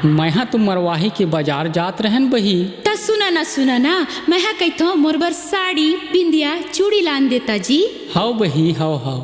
मैं तो मरवाही के बाजार जात रहन बही। ता सुना ना मैं कहतो मोर बर साड़ी बिंदिया चूड़ी लान देता जी। हाउ बही हाउ।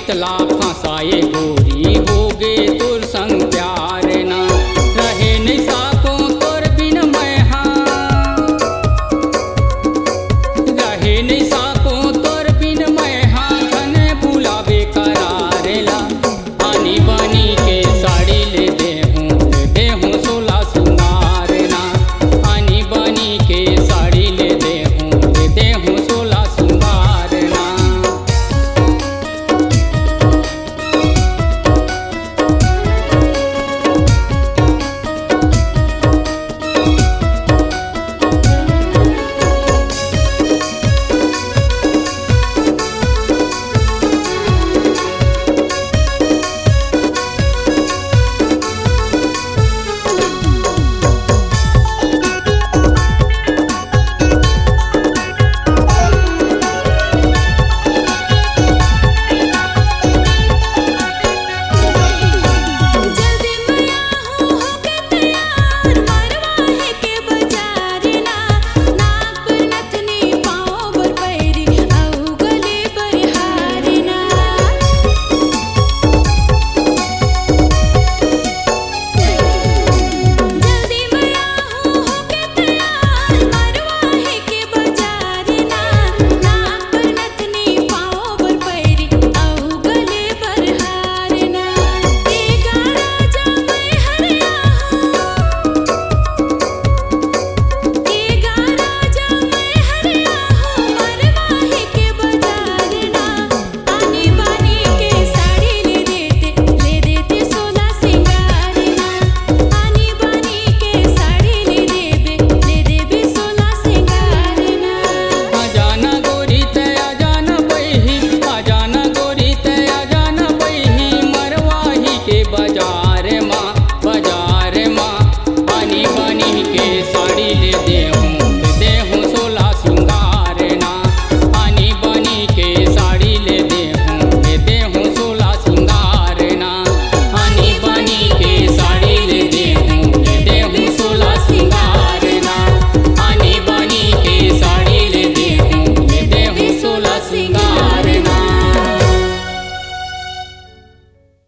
जितला फंसाए गोरी हो गे तोर संग प्यार ना रहे नहीं साको तोर बिन मैं हाँ रहे नहीं साको तोर बिन मैं हाँ धने बुलावे करारेला आनी बनी के साड़ी ले दे हूँ सोला सिंगार ना आनी बनी के साड़ी ले दे हूँ सोला सिंगार ना।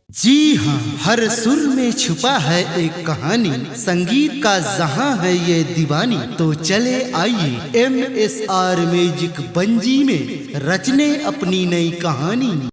जी हाँ, हर सुर में छुपा है एक कहानी, संगीत का जहां है ये दीवानी। तो चले आइए MSR म्यूजिक बंजी में रचने अपनी नई कहानी।